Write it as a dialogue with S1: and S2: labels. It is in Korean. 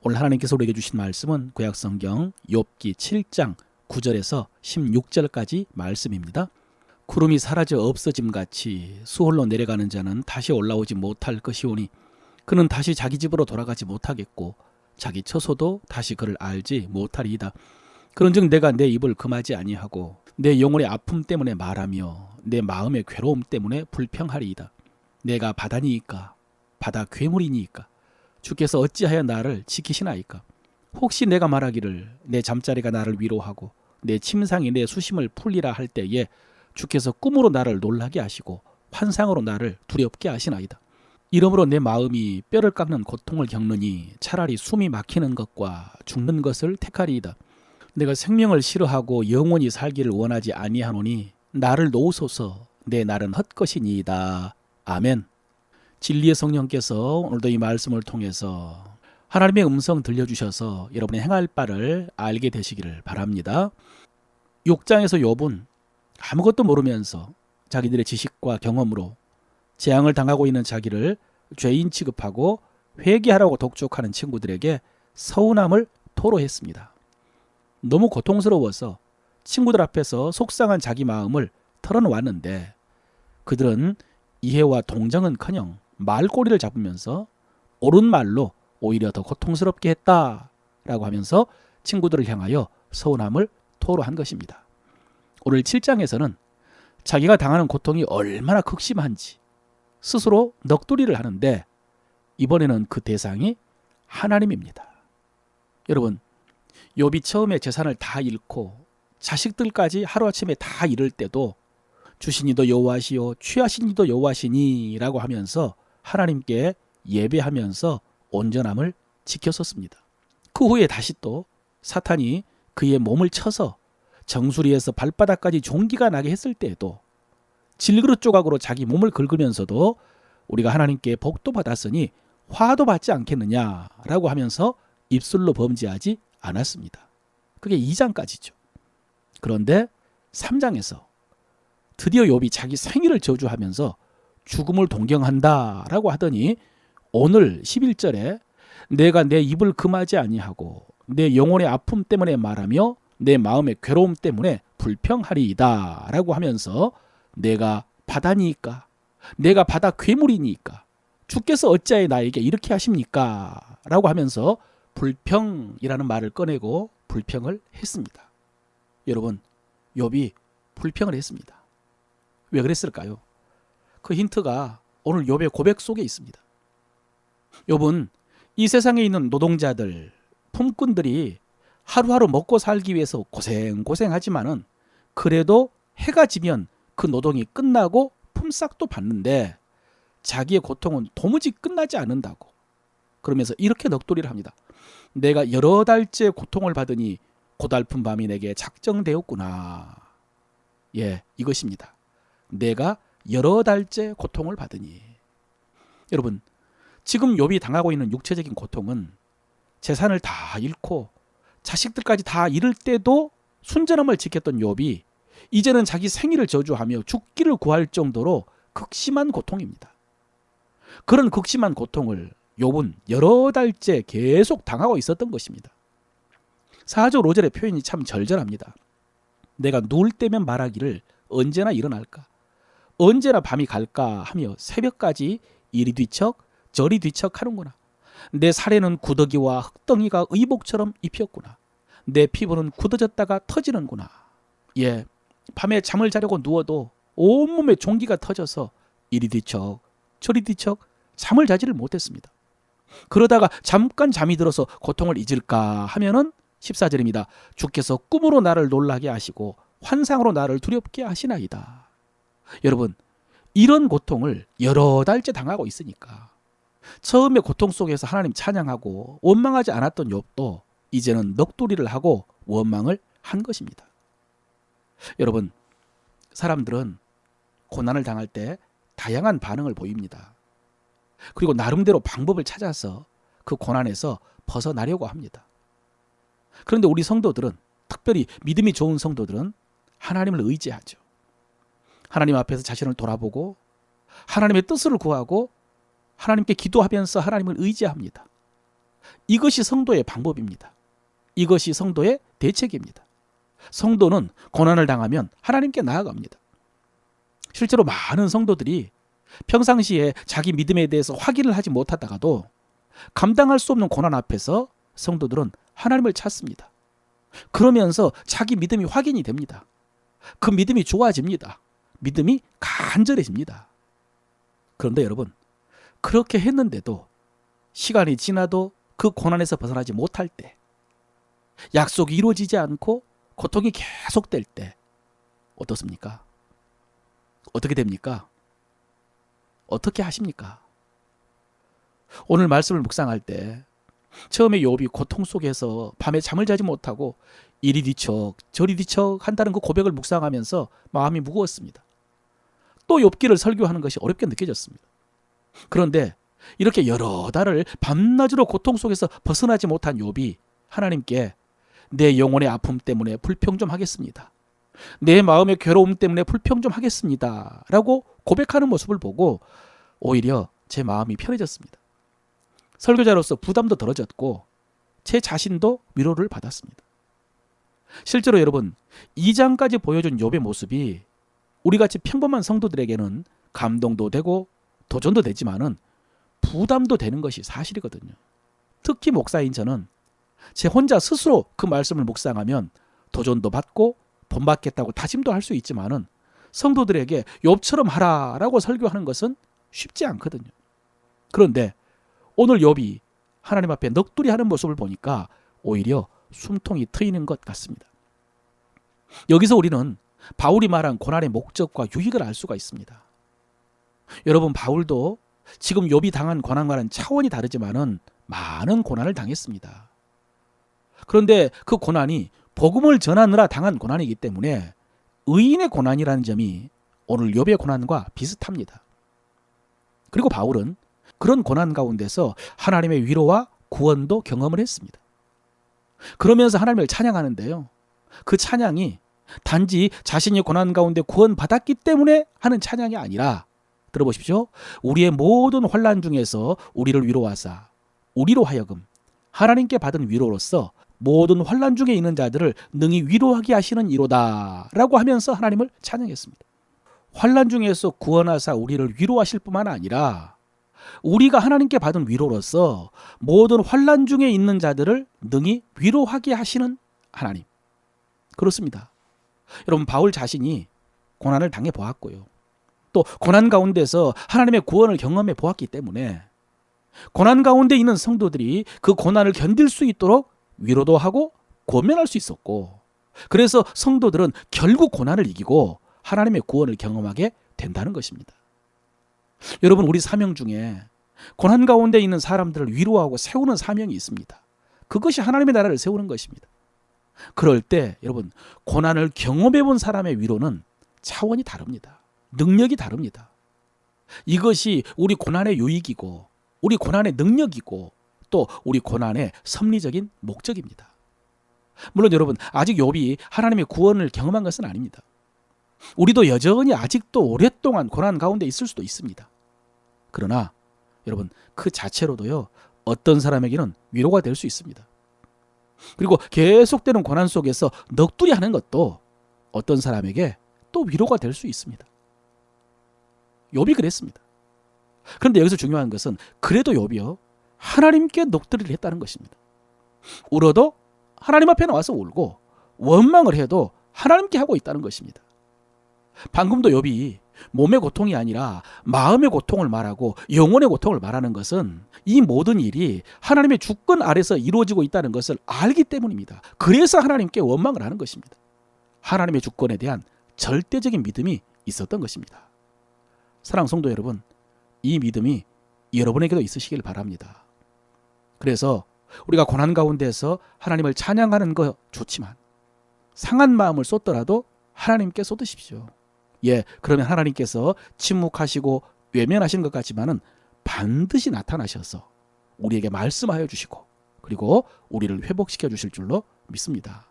S1: 오늘 하나님께서 우리에게 주신 말씀은 구약성경 욥기 7장 9절에서 16절까지 말씀입니다. 구름이 사라져 없어짐같이 수홀로 내려가는 자는 다시 올라오지 못할 것이오니 그는 다시 자기 집으로 돌아가지 못하겠고 자기 처소도 다시 그를 알지 못하리이다. 그런즉 내가 내 입을 금하지 아니하고 내 영혼의 아픔 때문에 말하며 내 마음의 괴로움 때문에 불평하리이다. 내가 바다니이까 바다 괴물이니이까 주께서 어찌하여 나를 지키시나이까. 혹시 내가 말하기를 내 잠자리가 나를 위로하고 내 침상이 내 수심을 풀리라 할 때에 주께서 꿈으로 나를 놀라게 하시고 환상으로 나를 두렵게 하시나이다. 이러므로 내 마음이 뼈를 깎는 고통을 겪느니 차라리 숨이 막히는 것과 죽는 것을 택하리이다. 내가 생명을 싫어하고 영원히 살기를 원하지 아니하노니 나를 놓으소서. 내 날은 헛것이니이다. 아멘. 진리의 성령께서 오늘도 이 말씀을 통해서 하나님의 음성 들려주셔서 여러분의 행할 바를 알게 되시기를 바랍니다. 6장에서 욥은 아무것도 모르면서 자기들의 지식과 경험으로 재앙을 당하고 있는 자기를 죄인 취급하고 회개하라고 독촉하는 친구들에게 서운함을 토로했습니다. 너무 고통스러워서 친구들 앞에서 속상한 자기 마음을 털어놓았는데 그들은 이해와 동정은커녕 말꼬리를 잡으면서 옳은 말로 오히려 더 고통스럽게 했다라고 하면서 친구들을 향하여 서운함을 토로한 것입니다. 오늘 7장에서는 자기가 당하는 고통이 얼마나 극심한지 스스로 넋두리를 하는데 이번에는 그 대상이 하나님입니다. 여러분, 욥이 처음에 재산을 다 잃고 자식들까지 하루아침에 다 잃을 때도 주신 이도 여호와시요 취하신 이도 여호와시니 라고 하면서 하나님께 예배하면서 온전함을 지켰었습니다. 그 후에 다시 또 사탄이 그의 몸을 쳐서 정수리에서 발바닥까지 종기가 나게 했을 때에도 질그릇 조각으로 자기 몸을 긁으면서도 우리가 하나님께 복도 받았으니 화도 받지 않겠느냐라고 하면서 입술로 범죄하지 않았습니다. 그게 2장까지죠. 그런데 3장에서 드디어 욥이 자기 생일을 저주하면서 죽음을 동경한다라고 하더니 오늘 11절에 내가 내 입을 금하지 아니하고 내 영혼의 아픔 때문에 말하며 내 마음의 괴로움 때문에 불평하리이다 라고 하면서 내가 바다니까 내가 바다 괴물이니까 주께서 어찌하여 나에게 이렇게 하십니까 라고 하면서 불평이라는 말을 꺼내고 불평을 했습니다. 여러분, 욥이 불평을 했습니다. 왜 그랬을까요? 그 힌트가 오늘 욥의 고백 속에 있습니다. 욥은 이 세상에 있는 노동자들, 품꾼들이 하루하루 먹고 살기 위해서 고생하지만은 그래도 해가 지면 그 노동이 끝나고 품삯도 받는데 자기의 고통은 도무지 끝나지 않는다고 그러면서 이렇게 넋두리를 합니다. 내가 여러 달째 고통을 받으니 고달픈 밤이 내게 작정되었구나. 예, 이것입니다. 내가 여러 달째 고통을 받으니. 여러분, 지금 욥이 당하고 있는 육체적인 고통은 재산을 다 잃고 자식들까지 다 잃을 때도 순전함을 지켰던 욥이 이제는 자기 생일을 저주하며 죽기를 구할 정도로 극심한 고통입니다. 그런 극심한 고통을 욥은 여러 달째 계속 당하고 있었던 것입니다. 4절 5절의 표현이 참 절절합니다. 내가 누울 때면 말하기를 언제나 일어날까 언제나 밤이 갈까 하며 새벽까지 이리 뒤척 저리 뒤척 하는구나. 내 살에는 구더기와 흙덩이가 의복처럼 입혔구나. 내 피부는 굳어졌다가 터지는구나. 예, 밤에 잠을 자려고 누워도 온몸에 종기가 터져서 이리 뒤척 저리 뒤척 잠을 자지를 못했습니다. 그러다가 잠깐 잠이 들어서 고통을 잊을까 하면은 14절입니다. 주께서 꿈으로 나를 놀라게 하시고 환상으로 나를 두렵게 하시나이다. 여러분, 이런 고통을 여러 달째 당하고 있으니까 처음에 고통 속에서 하나님 찬양하고 원망하지 않았던 욥도 이제는 넋두리를 하고 원망을 한 것입니다. 여러분, 사람들은 고난을 당할 때 다양한 반응을 보입니다. 그리고 나름대로 방법을 찾아서 그 고난에서 벗어나려고 합니다. 그런데 우리 성도들은, 특별히 믿음이 좋은 성도들은 하나님을 의지하죠. 하나님 앞에서 자신을 돌아보고 하나님의 뜻을 구하고 하나님께 기도하면서 하나님을 의지합니다. 이것이 성도의 방법입니다. 이것이 성도의 대책입니다. 성도는 고난을 당하면 하나님께 나아갑니다. 실제로 많은 성도들이 평상시에 자기 믿음에 대해서 확인을 하지 못하다가도 감당할 수 없는 고난 앞에서 성도들은 하나님을 찾습니다. 그러면서 자기 믿음이 확인이 됩니다. 그 믿음이 좋아집니다. 믿음이 간절해집니다. 그런데 여러분, 그렇게 했는데도 시간이 지나도 그 고난에서 벗어나지 못할 때, 약속이 이루어지지 않고 고통이 계속될 때 어떻습니까? 어떻게 됩니까? 어떻게 하십니까? 오늘 말씀을 묵상할 때 처음에 욥이 고통 속에서 밤에 잠을 자지 못하고 이리 뒤척 저리 뒤척 한다는 그 고백을 묵상하면서 마음이 무거웠습니다. 또 욥기를 설교하는 것이 어렵게 느껴졌습니다. 그런데 이렇게 여러 달을 밤낮으로 고통 속에서 벗어나지 못한 욥이 하나님께 내 영혼의 아픔 때문에 불평 좀 하겠습니다. 내 마음의 괴로움 때문에 불평 좀 하겠습니다. 라고 고백하는 모습을 보고 오히려 제 마음이 편해졌습니다. 설교자로서 부담도 덜어졌고 제 자신도 위로를 받았습니다. 실제로 여러분, 2장까지 보여준 욥의 모습이 우리같이 평범한 성도들에게는 감동도 되고 도전도 되지만은 부담도 되는 것이 사실이거든요. 특히 목사인 저는 제 혼자 스스로 그 말씀을 묵상하면 도전도 받고 본받겠다고 다짐도 할 수 있지만은 성도들에게 욥처럼 하라라고 설교하는 것은 쉽지 않거든요. 그런데 오늘 욥이 하나님 앞에 넋두리 하는 모습을 보니까 오히려 숨통이 트이는 것 같습니다. 여기서 우리는 바울이 말한 고난의 목적과 유익을 알 수가 있습니다. 여러분, 바울도 지금 욥이 당한 고난과는 차원이 다르지만은 많은 고난을 당했습니다. 그런데 그 고난이 복음을 전하느라 당한 고난이기 때문에 의인의 고난이라는 점이 오늘 욥의 고난과 비슷합니다. 그리고 바울은 그런 고난 가운데서 하나님의 위로와 구원도 경험을 했습니다. 그러면서 하나님을 찬양하는데요, 그 찬양이 단지 자신이 고난 가운데 구원받았기 때문에 하는 찬양이 아니라, 들어보십시오, 우리의 모든 환난 중에서 우리를 위로하사 우리로 하여금 하나님께 받은 위로로서 모든 환난 중에 있는 자들을 능히 위로하게 하시는 이로다 라고 하면서 하나님을 찬양했습니다. 환난 중에서 구원하사 우리를 위로하실 뿐만 아니라 우리가 하나님께 받은 위로로서 모든 환난 중에 있는 자들을 능히 위로하게 하시는 하나님. 그렇습니다. 여러분, 바울 자신이 고난을 당해 보았고요, 또 고난 가운데서 하나님의 구원을 경험해 보았기 때문에 고난 가운데 있는 성도들이 그 고난을 견딜 수 있도록 위로도 하고 권면할 수 있었고, 그래서 성도들은 결국 고난을 이기고 하나님의 구원을 경험하게 된다는 것입니다. 여러분, 우리 사명 중에 고난 가운데 있는 사람들을 위로하고 세우는 사명이 있습니다. 그것이 하나님의 나라를 세우는 것입니다. 그럴 때 여러분, 고난을 경험해 본 사람의 위로는 차원이 다릅니다. 능력이 다릅니다. 이것이 우리 고난의 유익이고 우리 고난의 능력이고 또 우리 고난의 섭리적인 목적입니다. 물론 여러분, 아직 욥이 하나님의 구원을 경험한 것은 아닙니다. 우리도 여전히 아직도 오랫동안 고난 가운데 있을 수도 있습니다. 그러나 여러분, 그 자체로도요, 어떤 사람에게는 위로가 될 수 있습니다. 그리고 계속되는 고난 속에서 넋두리 하는 것도 어떤 사람에게 또 위로가 될 수 있습니다. 욥이 그랬습니다. 그런데 여기서 중요한 것은 그래도 욥이요, 하나님께 넋두리를 했다는 것입니다. 울어도 하나님 앞에 나와서 울고 원망을 해도 하나님께 하고 있다는 것입니다. 방금도 욥이 몸의 고통이 아니라 마음의 고통을 말하고 영혼의 고통을 말하는 것은 이 모든 일이 하나님의 주권 아래서 이루어지고 있다는 것을 알기 때문입니다. 그래서 하나님께 원망을 하는 것입니다. 하나님의 주권에 대한 절대적인 믿음이 있었던 것입니다. 사랑하는 성도 여러분, 이 믿음이 여러분에게도 있으시길 바랍니다. 그래서 우리가 고난 가운데서 하나님을 찬양하는 거 좋지만 상한 마음을 쏟더라도 하나님께 쏟으십시오. 그러면 하나님께서 침묵하시고 외면하시는 것 같지만은 반드시 나타나셔서 우리에게 말씀하여 주시고 그리고 우리를 회복시켜 주실 줄로 믿습니다.